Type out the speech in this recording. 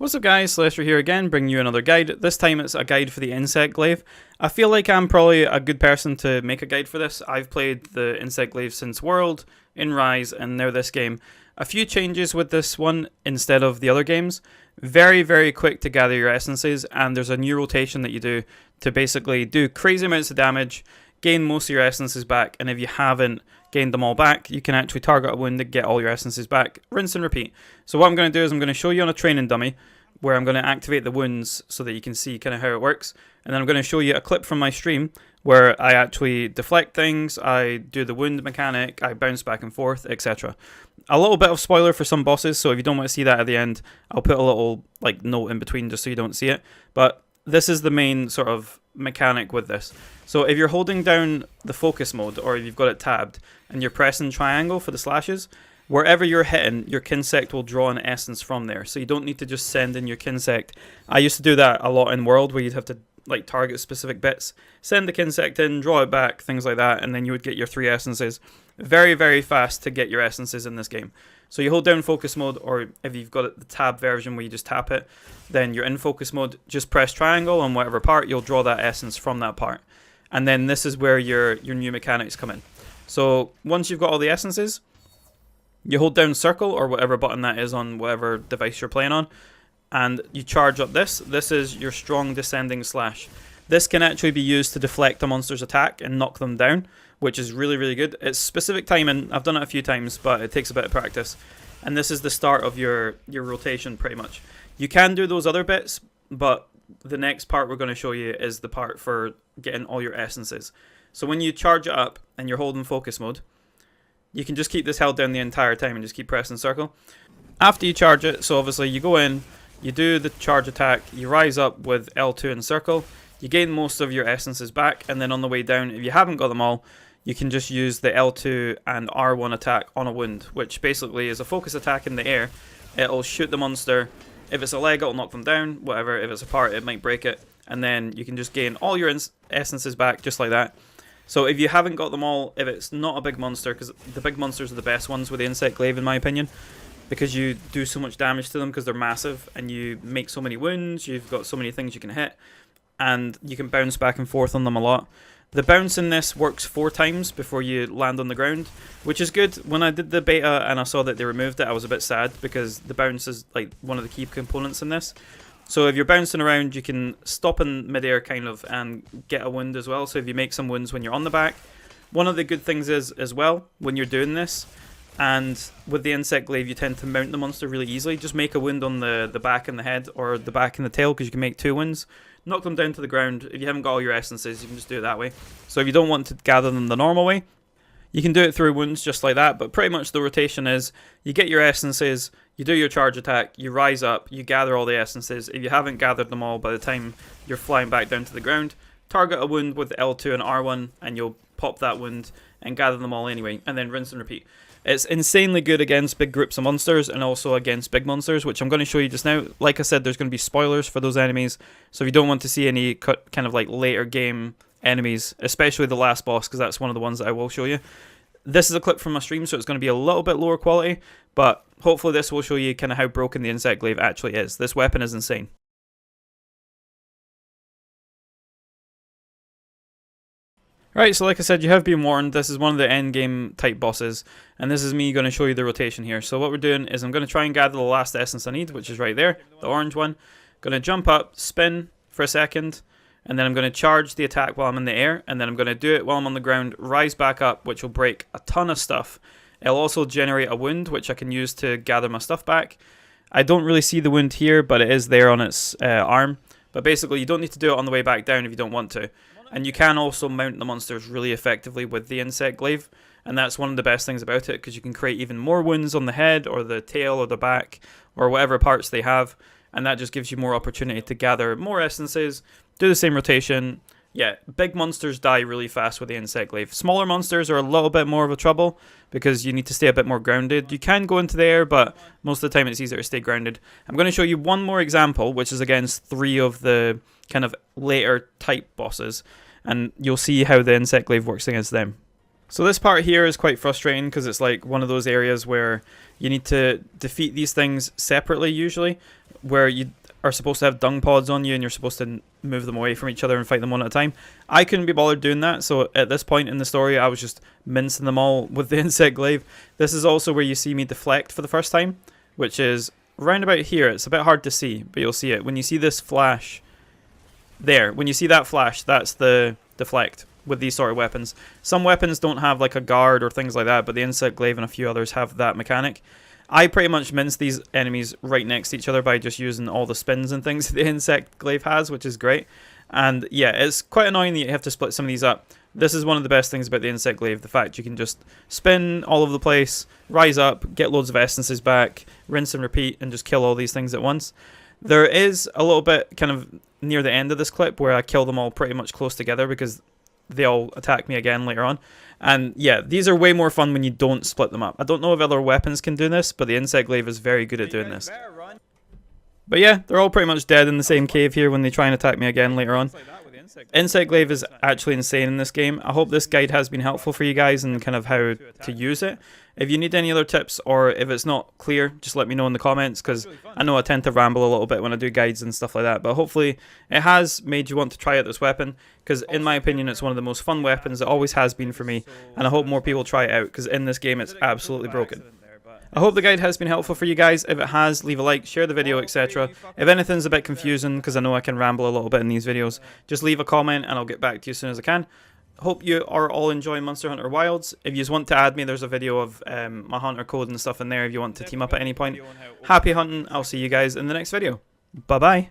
What's up guys, Celeste here again, bringing you another guide. This time it's a guide for the Insect Glaive. I feel like I'm probably a good person to make a guide for this. I've played the Insect Glaive since World, in Rise, and now this game. A few changes with this one instead of the other games. Very quick to gather your essences, and there's a new rotation that you do to basically do crazy amounts of damage, gain most of your essences back, and if you haven't gained them all back, you can actually target a wound and get all your essences back, rinse and repeat. So what I'm going to do is I'm going to show you on a training dummy where I'm going to activate the wounds so that you can see kind of how it works, and then I'm going to show you a clip from my stream where I actually deflect things, I do the wound mechanic, I bounce back and forth, etc. A little bit of spoiler for some bosses, so if you don't want to see that at the end, I'll put a little note in between just so you don't see it, but this is the main sort of mechanic with this. So if you're holding down the focus mode, or if you've got it tabbed and you're pressing triangle for the slashes, wherever you're hitting, your Kinsect will draw an essence from there. So you don't need to just send in your Kinsect. I used to do that a lot in World, where you'd have to target specific bits, send the Kinsect in, draw it back, things like that, and then you would get your 3 essences. Very fast to get your essences in this game. So you hold down focus mode, or if you've got the tab version where you just tap it, then you're in focus mode, just press triangle on whatever part, you'll draw that essence from that part. And then this is where your new mechanics come in. So once you've got all the essences, you hold down circle, or whatever button that is on whatever device you're playing on, and you charge up this. This is your strong descending slash. This can actually be used to deflect a monster's attack and knock them down, which is really good. It's specific timing. I've done it a few times, but it takes a bit of practice. And this is the start of your rotation, pretty much. You can do those other bits, but the next part we're going to show you is the part for getting all your essences. So when you charge it up and you're holding focus mode, you can just keep this held down the entire time and just keep pressing circle. After you charge it, so obviously you go in, you do the charge attack, you rise up with L2 and circle, you gain most of your essences back, and then on the way down, if you haven't got them all, you can just use the L2 and R1 attack on a wound, which basically is a focus attack in the air. It'll shoot the monster. If it's a leg, it'll knock them down, whatever. If it's a part, it might break it, and then you can just gain all your essences back just like that. So if you haven't got them all, if it's not a big monster, because the big monsters are the best ones with the Insect Glaive in my opinion, because you do so much damage to them because they're massive, and you make so many wounds, you've got so many things you can hit, and you can bounce back and forth on them a lot. The bounce in this works 4 times before you land on the ground, which is good. When I did the beta and I saw that they removed it, I was a bit sad, because the bounce is one of the key components in this. So if you're bouncing around, you can stop in midair kind of and get a wound as well. So if you make some wounds when you're on the back, one of the good things is as well when you're doing this, and with the Insect Glaive you tend to mount the monster really easily. Just make a wound on the back and the head, or the back and the tail, because you can make 2 wounds. Knock them down to the ground. If you haven't got all your essences, you can just do it that way. So if you don't want to gather them the normal way, you can do it through wounds just like that, but pretty much the rotation is you get your essences, you do your charge attack, you rise up, you gather all the essences. If you haven't gathered them all by the time you're flying back down to the ground, target a wound with L2 and R1 and you'll pop that wound and gather them all anyway, and then rinse and repeat. It's insanely good against big groups of monsters and also against big monsters, which I'm going to show you just now. Like I said, there's going to be spoilers for those enemies, so if you don't want to see any kind of later game enemies, especially the last boss, because that's one of the ones that I will show you. This is a clip from my stream, so it's going to be a little bit lower quality, but hopefully this will show you kind of how broken the Insect Glaive actually is. This weapon is insane. Right, so like I said, you have been warned. This is one of the end game type bosses, and this is me going to show you the rotation here. So what we're doing is I'm going to try and gather the last essence I need, which is right there, the orange one. Going to jump up, spin for a second, and then I'm going to charge the attack while I'm in the air, and then I'm going to do it while I'm on the ground, rise back up, which will break a ton of stuff. It'll also generate a wound, which I can use to gather my stuff back. I don't really see the wound here, but it is there on its arm. But basically, you don't need to do it on the way back down if you don't want to. And you can also mount the monsters really effectively with the Insect Glaive, and that's one of the best things about it, because you can create even more wounds on the head, or the tail, or the back, or whatever parts they have, and that just gives you more opportunity to gather more essences, do the same rotation. Yeah, big monsters die really fast with the Insect Glaive. Smaller monsters are a little bit more of a trouble, because you need to stay a bit more grounded. You can go into the air, but most of the time it's easier to stay grounded. I'm going to show you one more example, which is against 3 of the kind of later type bosses, and you'll see how the Insect Glaive works against them. So this part here is quite frustrating because it's like one of those areas where you need to defeat these things separately usually, where you are supposed to have dung pods on you and you're supposed to move them away from each other and fight them one at a time. I couldn't be bothered doing that, so at this point in the story I was just mincing them all with the insect glaive. This is also where you see me deflect for the first time, which is round about here. It's a bit hard to see, but you'll see it. When you see this flash there, when you see that flash, that's the deflect with these sort of weapons. Some weapons don't have like a guard or things like that, but the insect glaive and a few others have that mechanic. I pretty much mince these enemies right next to each other by just using all the spins and things the insect glaive has, which is great. And yeah, it's quite annoying that you have to split some of these up. This is one of the best things about the insect glaive, the fact you can just spin all over the place, rise up, get loads of essences back, rinse and repeat, and just kill all these things at once. There is a little bit kind of near the end of this clip where I kill them all pretty much close together because they all attack me again later on. And yeah, these are way more fun when you don't split them up. I don't know if other weapons can do this, but the insect glaive is very good at doing this. But yeah, they're all pretty much dead in the same cave here when they try and attack me again later on. Insect glaive is actually insane in this game. I hope this guide has been helpful for you guys and kind of how to use it. If you need any other tips or if it's not clear, just let me know in the comments, because I know I tend to ramble a little bit when I do guides and stuff like that. But hopefully it has made you want to try out this weapon, because in my opinion it's one of the most fun weapons. It always has been for me, and I hope more people try it out, because in this game it's absolutely broken. I hope the guide has been helpful for you guys. If it has, leave a like, share the video, etc. If anything's a bit confusing, because I know I can ramble a little bit in these videos, just leave a comment and I'll get back to you as soon as I can. Hope you are all enjoying Monster Hunter Wilds. If you just want to add me, there's a video of my hunter code and stuff in there if you want to team up at any point. Happy hunting. I'll see you guys in the next video. Bye bye.